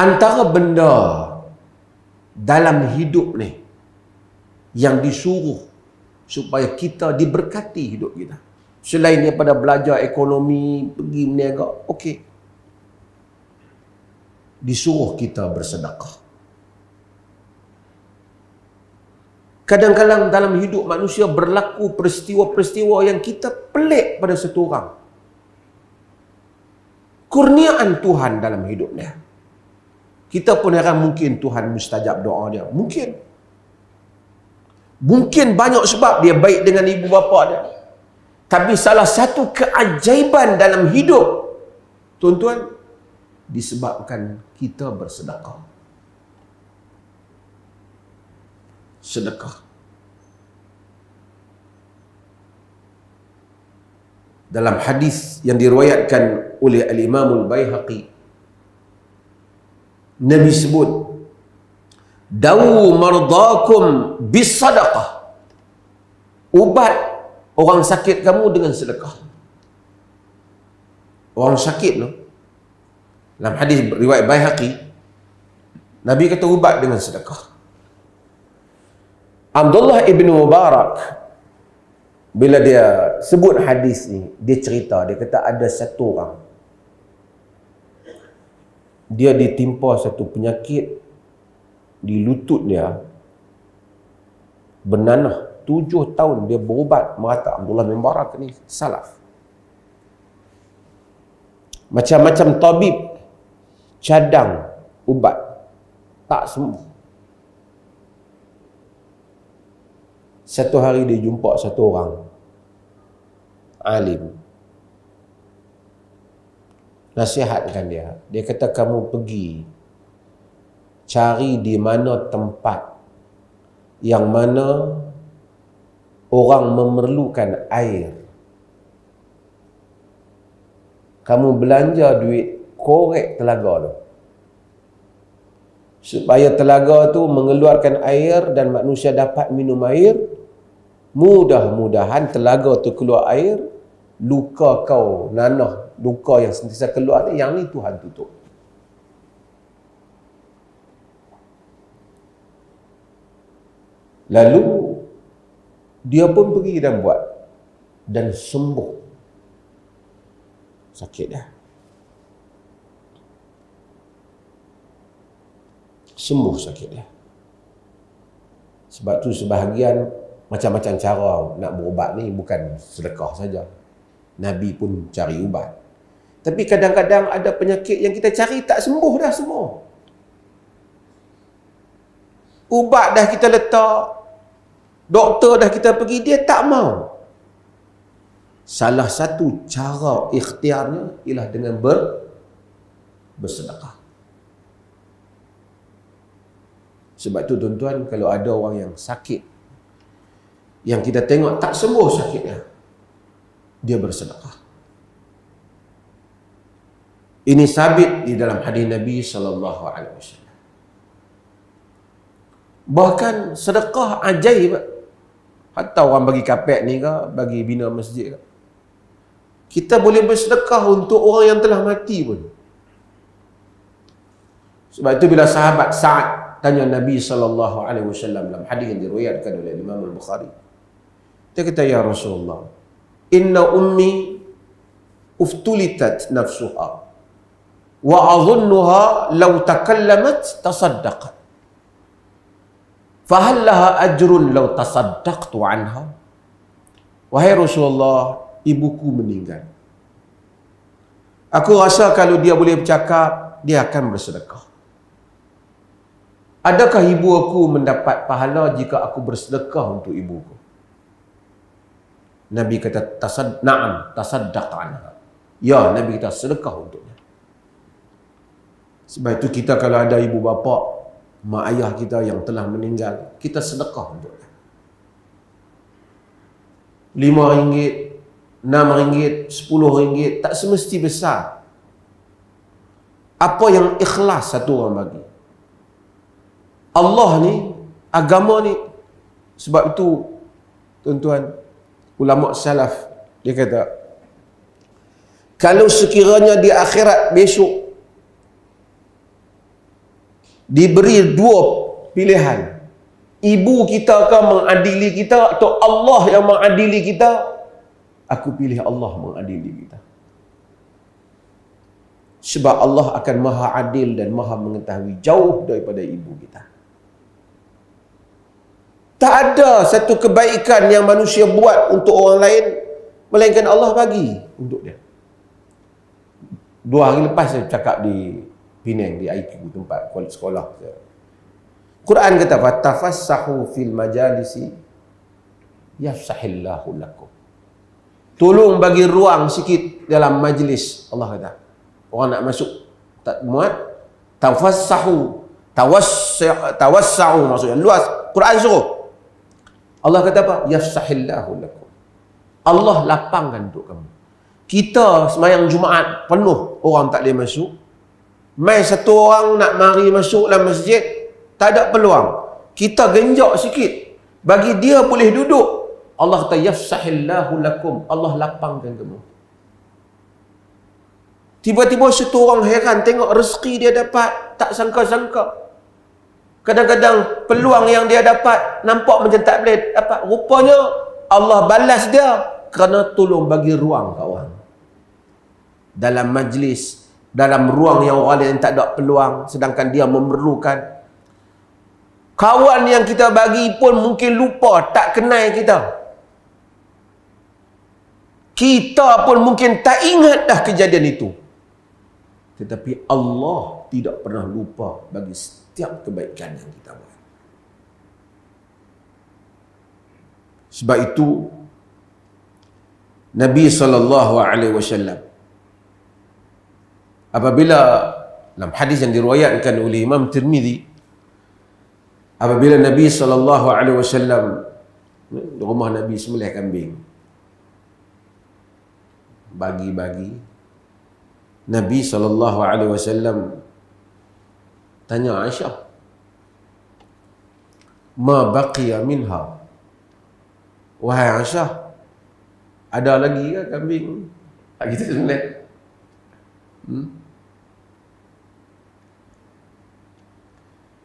Antara benda dalam hidup ni yang disuruh supaya kita diberkati hidup kita, selain daripada belajar ekonomi, pergi berniaga, okey, disuruh kita bersedekah. Kadang-kadang dalam hidup manusia berlaku peristiwa-peristiwa yang kita pelik pada satu orang. Kurniaan Tuhan dalam hidup dia. Kita pun heran, mungkin Tuhan mustajab doa dia. Mungkin banyak sebab dia baik dengan ibu bapa dia. Tapi salah satu keajaiban dalam hidup, tuan-tuan, disebabkan kita bersedekah. Sedekah. Dalam hadis yang diriwayatkan oleh Al-Imam Al-Baihaqi, Nabi sebut, "Dawu mardakum bisadaqah." Ubat orang sakit kamu dengan sedekah. Orang sakit tu, dalam hadis riwayat Baihaqi, Nabi kata ubat dengan sedekah. Abdullah ibn Mubarak, bila dia sebut hadis ni, dia cerita, dia kata ada satu orang, dia ditimpa satu penyakit di lutut dia, bernanah 7 tahun dia berubat merata. Abdullah bin Mubarak ni salaf. Macam-macam tabib cadang ubat, tak sembuh. Satu hari dia jumpa satu orang alim, nasihatkan dia. Dia kata, kamu pergi cari di mana tempat yang mana orang memerlukan air. Kamu belanja duit, korek telaga tu, supaya telaga tu mengeluarkan air dan manusia dapat minum air. Mudah-mudahan telaga tu keluar air, luka kau nanah, luka yang sentiasa keluar ni, yang ni Tuhan tutup. Lalu dia pun pergi dan buat, dan sembuh sakit dia. Sembuh sakit dia. Sebab tu sebahagian macam-macam cara nak berubat ni, bukan sedekah saja. Nabi pun cari ubat. Tapi kadang-kadang ada penyakit yang kita cari tak sembuh dah semua. Ubat dah kita letak, doktor dah kita pergi, dia tak mau. Salah satu cara ikhtiarnya ialah dengan bersedekah. Sebab tu tuan-tuan, kalau ada orang yang sakit, yang kita tengok tak sembuh sakitnya, dia bersedekah. Ini sabit di dalam hadis Nabi SAW. Bahkan sedekah ajaib. Hatta orang bagi kapet ni ke, bagi bina masjid ke, kita boleh bersedekah untuk orang yang telah mati pun. Sebab itu bila sahabat Sa'ad tanya Nabi SAW dalam hadis yang diriwayatkan oleh Imam Al-Bukhari, dia kata, ya Rasulullah, inna ummi uftulitat nafsuha wa adhunnuha law takallamat tasaddaqat fahal laha ajrun law tasaddaqtu anha. Wahai Rasulullah, ibuku meninggal. Aku rasa kalau dia boleh bercakap, dia akan bersedekah. Adakah ibu aku mendapat pahala jika aku bersedekah untuk ibuku? Nabi kata, na'am, tasaddaq anha. Ya, Nabi kata, sedekah untuknya. Sebab itu kita kalau ada ibu bapa, mak ayah kita yang telah meninggal, kita sedekah untuknya. RM5, RM6, RM10, tak semesti besar. Apa yang ikhlas satu orang bagi. Allah ni, agama ni, sebab itu tuan-tuan, ulama salaf dia kata, kalau sekiranya di akhirat besok diberi dua pilihan. Ibu kita ke mengadili kita atau Allah yang mengadili kita? Aku pilih Allah mengadili kita. Sebab Allah akan maha adil dan maha mengetahui, jauh daripada ibu kita. Tak ada satu kebaikan yang manusia buat untuk orang lain melainkan Allah bagi untuk dia. 2 hari lepas saya cakap di Penang, di IQ, tempat sekolah. Quran kata, fatafassahu fil majalisi yafsahillahu lakum. Tolong bagi ruang sikit dalam majlis. Allah kata, orang nak masuk tak muat, tafassahu, tawassa'u maksudnya luas. Quran suruh. Allah kata apa? Yafsahillahu lakum. Allah lapangkan untuk kamu. Kita semayang Jumaat penuh, orang tak boleh masuk. Mai satu orang nak mari masuk dalam masjid, tak ada peluang. Kita genjak sikit, bagi dia boleh duduk. Allah kata, yafsahillahu lakum. Allah lapangkan kamu. Tiba-tiba satu orang heran tengok rezeki dia dapat, tak sangka-sangka. Kadang-kadang peluang yang dia dapat nampak macam tak boleh dapat. Rupanya Allah balas dia kerana tolong bagi ruang kat orang. Dalam majlis, dalam ruang yang orang lain tak ada peluang, sedangkan dia memerlukan. Kawan yang kita bagi pun mungkin lupa, tak kenal kita. Kita pun mungkin tak ingat dah kejadian itu. Tetapi Allah tidak pernah lupa bagi setiap kebaikan yang kita buat. Sebab itu Nabi SAW apabila dalam hadis yang diriwayatkan oleh Imam Tirmizi, apabila Nabi SAW di rumah Nabi sembelih kambing, bagi-bagi, Nabi SAW tanya Aisyah, ma baqiya minha, wahai Aisyah, ada lagi ke kambing tak kita sembelih?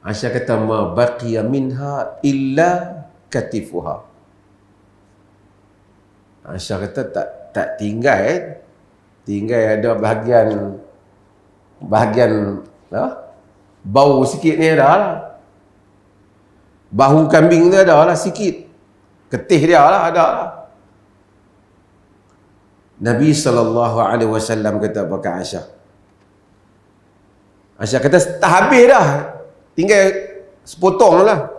Aisyah kata, ma baqiya minha illa katifuha. Aisyah kata tak tinggal, tinggal ada bahagian bau sikit ni ada lah. Bahu kambing tu ada lah sikit. Ketih dia lah ada lah. Nabi SAW kata pakai Aisyah. Aisyah kata tak habis dah, tinggal sepotong lah.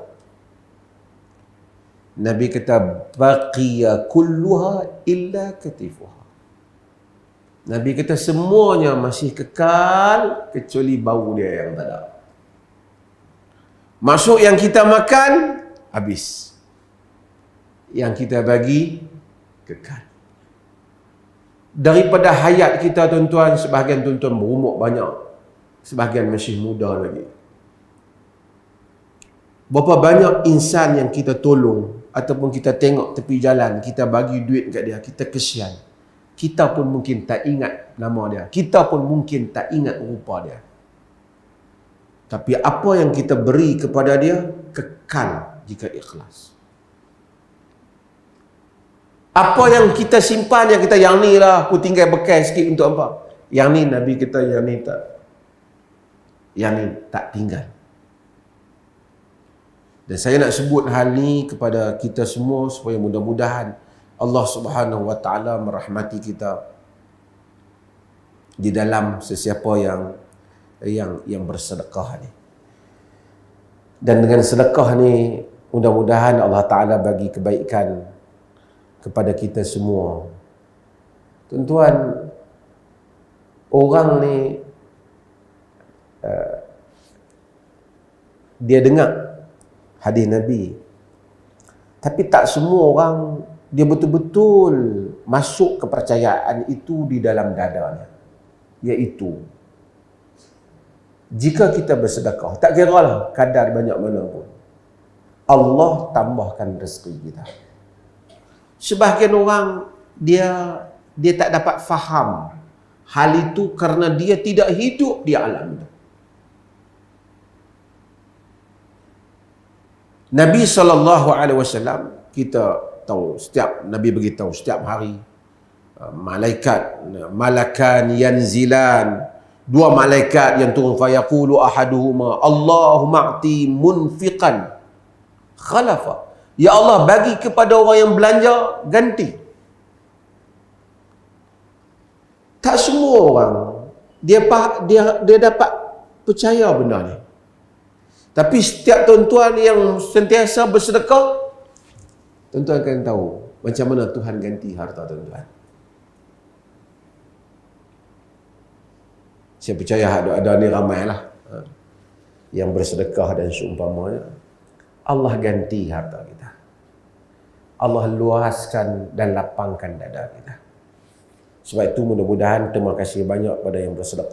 Nabi kata baqiya kulluha illa katifuha. Nabi kata semuanya masih kekal kecuali bau dia yang tak ada. Masuk yang kita makan, habis. Yang kita bagi, kekal. Daripada hayat kita tuan-tuan, sebahagian tuan-tuan berumur banyak, sebahagian masih muda lagi. Berapa banyak insan yang kita tolong, ataupun kita tengok tepi jalan, kita bagi duit kat dia, kita kesian. Kita pun mungkin tak ingat nama dia. Kita pun mungkin tak ingat rupa dia. Tapi apa yang kita beri kepada dia, kekal jika ikhlas. Apa yang kita simpan, yang kita, yang ni lah, aku tinggal bekas sikit untuk apa? Yang ni Nabi kita, yang ni tak. Yang ni tak tinggal. Dan saya nak sebut hal ni kepada kita semua supaya mudah-mudahan Allah Subhanahu wa taala merahmati kita di dalam sesiapa yang bersedekah ni. Dan dengan sedekah ni mudah-mudahan Allah taala bagi kebaikan kepada kita semua. Tuan-tuan, orang ni dia dengar hadis Nabi, tapi tak semua orang dia betul-betul masuk kepercayaan itu di dalam dadanya. Iaitu, jika kita bersedekah, tak kira lah kadar banyak mana pun, Allah tambahkan rezeki kita. Sebahagian orang dia tak dapat faham hal itu kerana dia tidak hidup di alam itu. Nabi SAW, kita tahu, setiap Nabi beritahu setiap hari malakan yanzilan, dua malaikat yang turun, fayaqulu ahaduhuma Allahumma a'ti munfiqan khalafa, ya Allah bagi kepada orang yang belanja ganti. Tak semua orang dia dapat percaya benda ni. Tapi setiap tuan-tuan yang sentiasa bersedekah, tuan-tuan akan tahu macam mana Tuhan ganti harta tuan-tuan. Saya percaya ada ni ramailah yang bersedekah dan seumpamanya. Allah ganti harta kita. Allah luaskan dan lapangkan dada kita. Sebab itu mudah-mudahan terima kasih banyak pada yang bersedekah.